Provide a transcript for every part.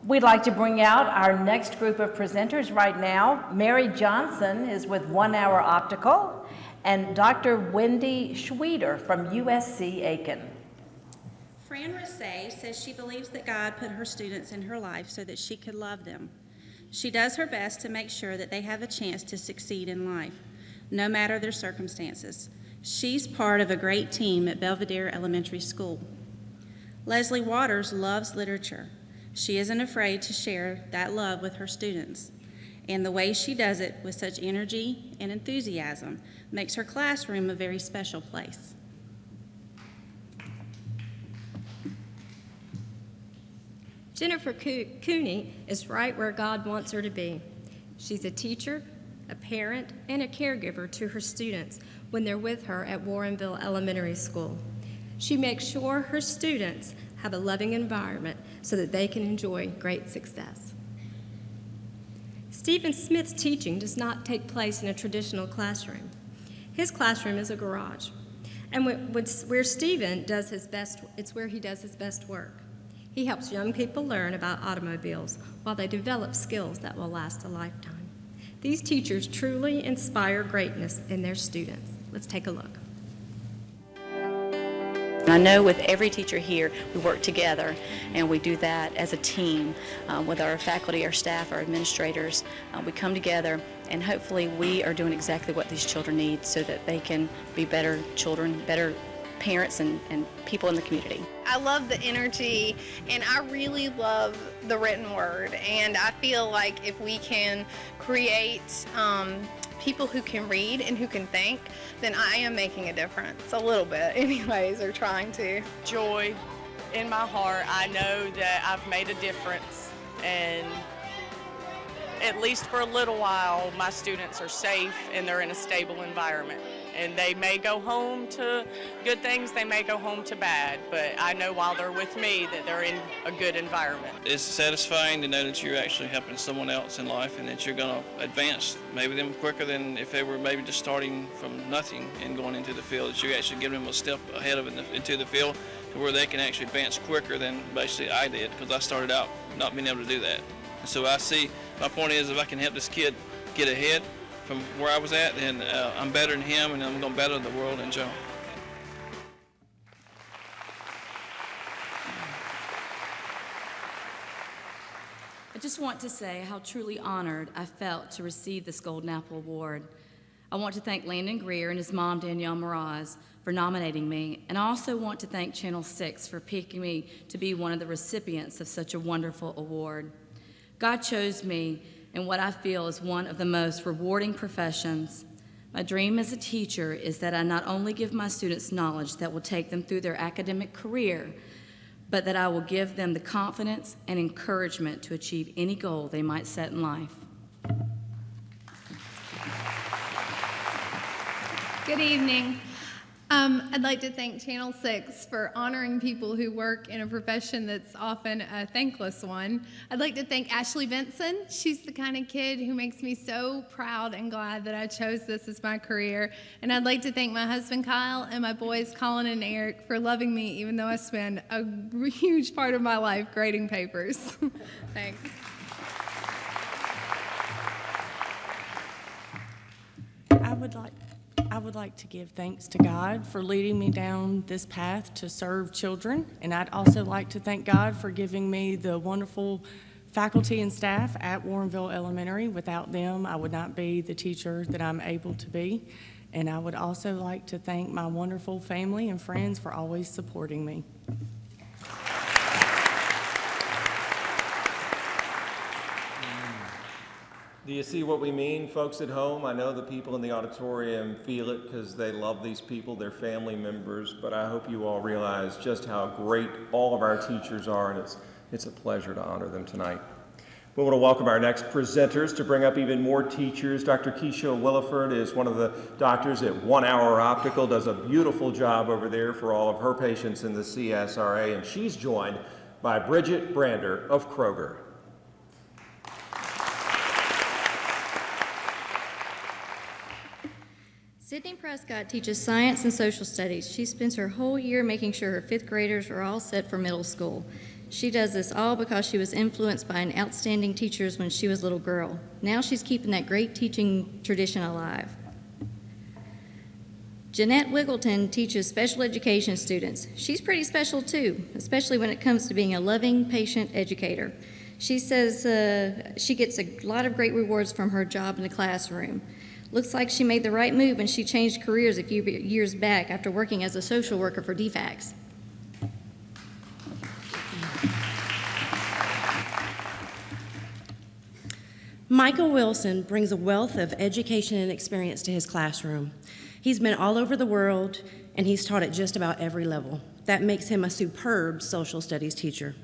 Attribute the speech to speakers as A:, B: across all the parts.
A: We'd like to bring out our next group of presenters right now. Mary Johnson is with 1 Hour Optical, and Dr. Wendy Schweeder from USC Aiken.
B: Fran Rosset says she believes that God put her students in her life so that she could love them. She does her best to make sure that they have a chance to succeed in life, no matter their circumstances. She's part of a great team at Belvedere Elementary School. Leslie Waters loves literature. She isn't afraid to share that love with her students. And the way she does it with such energy and enthusiasm makes her classroom a very special place.
C: Jennifer Cooney is right where God wants her to be. She's a teacher, a parent, and a caregiver to her students when they're with her at Warrenville Elementary School. She makes sure her students have a loving environment so that they can enjoy great success. Stephen Smith's teaching does not take place in a traditional classroom. His classroom is a garage, and where Stephen does his best, it's where he does his best work. He helps young people learn about automobiles while they develop skills that will last a lifetime. These teachers truly inspire greatness in their students. Let's take a look.
D: I know with every teacher here, we work together, and we do that as a team with our faculty, our staff, our administrators. We come together, and hopefully we are doing exactly what these children need so that they can be better children, better parents, and people in the community.
E: I love the energy, and I really love the written word, and I feel like if we can create people who can read and who can think, then I am making a difference, a little bit anyways, or trying to.
F: Joy in my heart. I know that I've made a difference, and at least for a little while, my students are safe and they're in a stable environment. And they may go home to good things, they may go home to bad, but I know while they're with me that they're in a good environment.
G: It's satisfying to know that you're actually helping someone else in life and that you're going to advance maybe them quicker than if they were maybe just starting from nothing and going into the field, that you're actually giving them a step ahead of into the field to where they can actually advance quicker than basically I did, because I started out not being able to do that. And so I see, my point is, if I can help this kid get ahead from where I was at, then I'm better than him, and I'm going to better the world in general.
H: I just want to say how truly honored I felt to receive this Golden Apple Award. I want to thank Landon Greer and his mom, Danielle Mraz, for nominating me, and I also want to thank Channel 6 for picking me to be one of the recipients of such a wonderful award. God chose me in what I feel is one of the most rewarding professions. My dream as a teacher is that I not only give my students knowledge that will take them through their academic career, but that I will give them the confidence and encouragement to achieve any goal they might set in life.
I: Good evening. I'd like to thank Channel 6 for honoring people who work in a profession that's often a thankless one. I'd like to thank Ashley Benson. She's the kind of kid who makes me so proud and glad that I chose this as my career. And I'd like to thank my husband Kyle and my boys Colin and Eric for loving me even though I spend a huge part of my life grading papers. Thanks.
J: I would like to give thanks to God for leading me down this path to serve children, and I'd also like to thank God for giving me the wonderful faculty and staff at Warrenville Elementary. Without them, I would not be the teacher that I'm able to be. And I would also like to thank my wonderful family and friends for always supporting me.
K: Do you see what we mean, folks at home? I know the people in the auditorium feel it because they love these people, they're family members, but I hope you all realize just how great all of our teachers are, and it's a pleasure to honor them tonight. We want to welcome our next presenters to bring up even more teachers. Dr. Keisha Williford is one of the doctors at 1 Hour Optical, does a beautiful job over there for all of her patients in the CSRA, and she's joined by Bridget Brander of Kroger.
L: Sydney Prescott teaches science and social studies. She spends her whole year making sure her fifth graders are all set for middle school. She does this all because she was influenced by an outstanding teacher when she was a little girl. Now she's keeping that great teaching tradition alive. Jeanette Wiggleton teaches special education students. She's pretty special too, especially when it comes to being a loving, patient educator. She says she gets a lot of great rewards from her job in the classroom. Looks like she made the right move when she changed careers a few years back after working as a social worker for DFACS.
M: Michael Wilson brings a wealth of education and experience to his classroom. He's been all over the world, and he's taught at just about every level. That makes him a superb social studies teacher.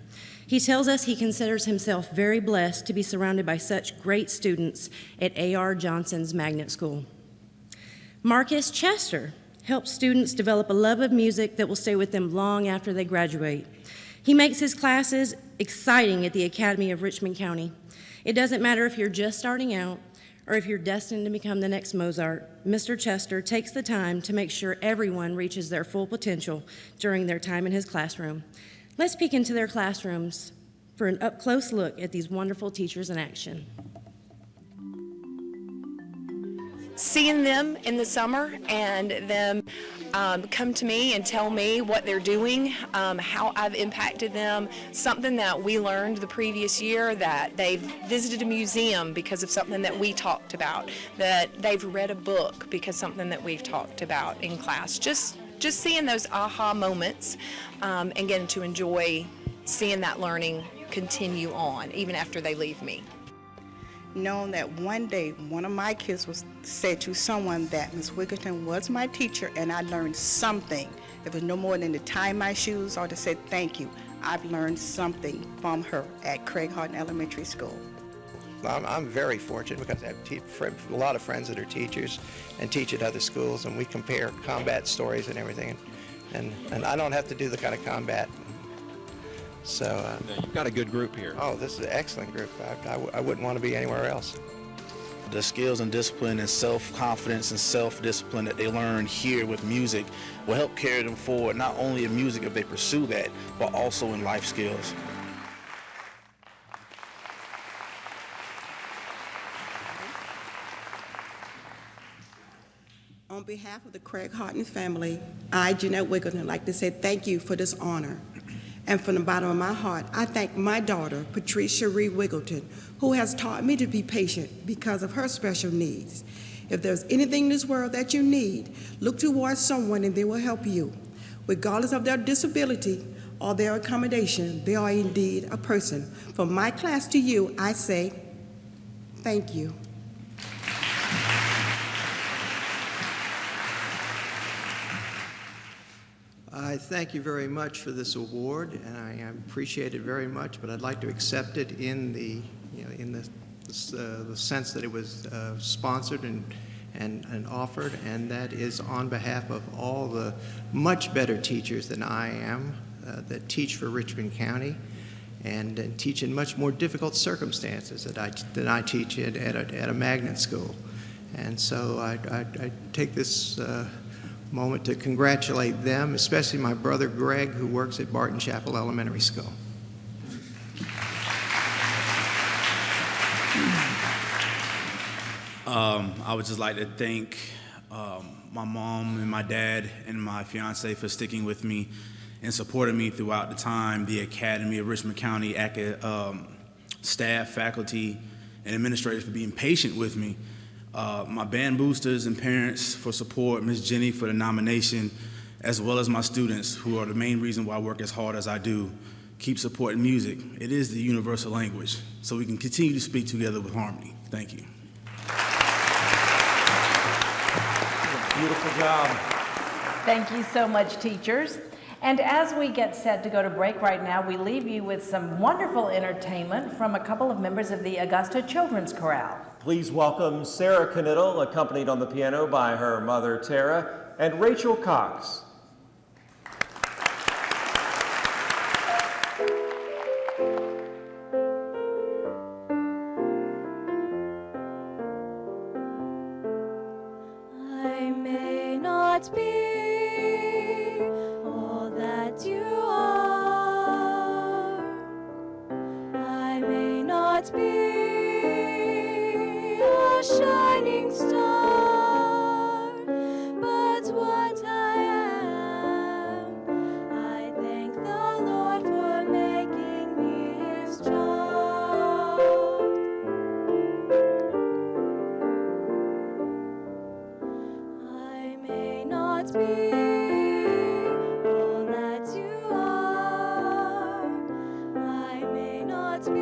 M: He tells us he considers himself very blessed to be surrounded by such great students at A.R. Johnson's Magnet School. Marcus Chester helps students develop a love of music that will stay with them long after they graduate. He makes his classes exciting at the Academy of Richmond County. It doesn't matter if you're just starting out or if you're destined to become the next Mozart. Mr. Chester takes the time to make sure everyone reaches their full potential during their time in his classroom. Let's peek into their classrooms for an up-close look at these wonderful teachers in action.
N: Seeing them in the summer and them come to me and tell me what they're doing, how I've impacted them, something that we learned the previous year, that they've visited a museum because of something that we talked about, that they've read a book because something that we've talked about in class. Just seeing those aha moments and getting to enjoy seeing that learning continue on even after they leave me.
O: Knowing that one day one of my kids was said to someone that Ms. Wiggleton was my teacher and I learned something. It was no more than to tie my shoes or to say thank you. I've learned something from her at Craig Houghton Elementary School.
P: I'm very fortunate because I have a lot of friends that are teachers and teach at other schools, and we compare combat stories and everything. And I don't have to do the kind of combat. So
K: you've got a good group here.
P: Oh, this is an excellent group. I wouldn't want to be anywhere else.
Q: The skills and discipline and self-confidence and self-discipline that they learn here with music will help carry them forward, not only in music if they pursue that, but also in life skills.
O: On behalf of the Craig Houghton family, I, Jeanette Wiggleton, would like to say thank you for this honor. And from the bottom of my heart, I thank my daughter, Patrice Cherie Wiggleton, who has taught me to be patient because of her special needs. If there's anything in this world that you need, look towards someone and they will help you. Regardless of their disability or their accommodation, they are indeed a person. From my class to you, I say, thank you.
P: I thank you very much for this award, and I appreciate it very much. But I'd like to accept it in the sense that it was sponsored and offered, and that is on behalf of all the much better teachers than I am that teach for Richmond County, and teach in much more difficult circumstances than I teach at a magnet school. And so I take this moment to congratulate them, especially my brother Greg, who works at Barton Chapel Elementary School.
Q: I would just like to thank my mom and my dad and my fiance for sticking with me and supporting me throughout the time, the Academy of Richmond County staff, faculty, and administrators for being patient with me. My band boosters and parents for support, Ms. Jenny for the nomination, as well as my students who are the main reason why I work as hard as I do. Keep supporting music. It is the universal language, so we can continue to speak together with harmony. Thank you.
K: Beautiful job.
A: Thank you so much, teachers. And as we get set to go to break right now, we leave you with some wonderful entertainment from a couple of members of the Augusta Children's Chorale.
K: Please welcome Sarah Knittel, accompanied on the piano by her mother, Tara, and Rachel Cox.
R: I may not be all that you are, not be a shining star, but what I am. I thank the Lord for making me His child. I may not be all that you are. I may not be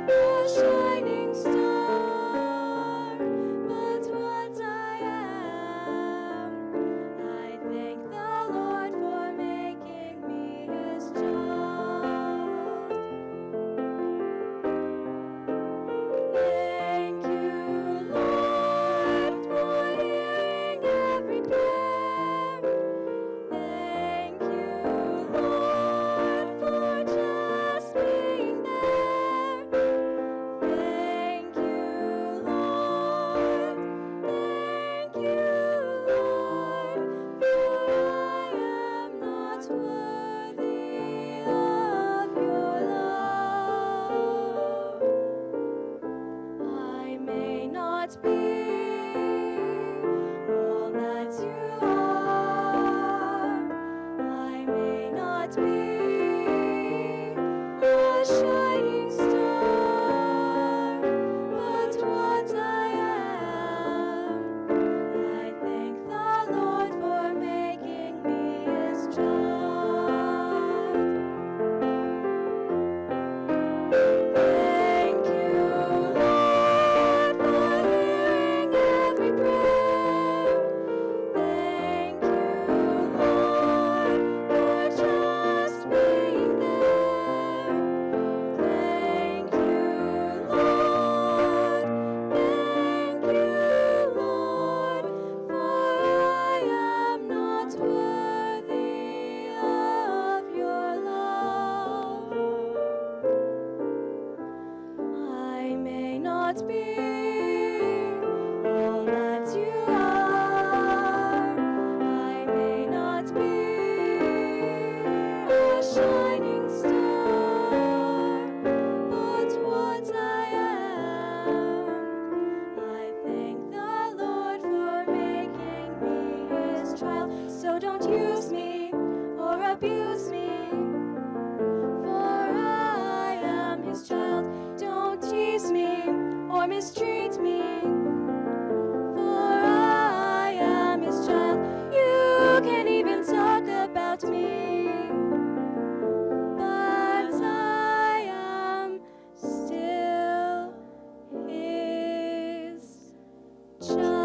R: a shining star, but what I am, I thank the Lord for making me His child. Thank you, Lord, for hearing every prayer. Thank you, Lord, for just being there. Thank you, Lord. Thank you, Lord, for I am not worthy of your love. I may not be all that you are. I may not be a shining star, but what I am, I thank the Lord for making me His child. Thank you, Lord, for hearing every prayer. Thank you, Lord, for just being there. Thank you, Lord. Thank you, Lord, for I am not worthy of your love. I may not be all that you are. I may not be a shining star, but what I am, I thank the Lord for making me His child. So don't use me or abuse me, for I am His child. Don't tease me or mistreat me, for I am His child. You can even talk about me, but I am still His child.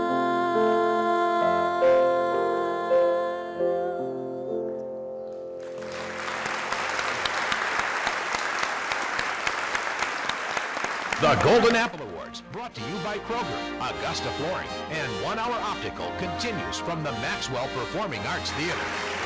S: The Golden Apple Awards, brought to you by Kroger, Augusta Flooring, and 1 Hour Optical continues from the Maxwell Performing Arts Theater.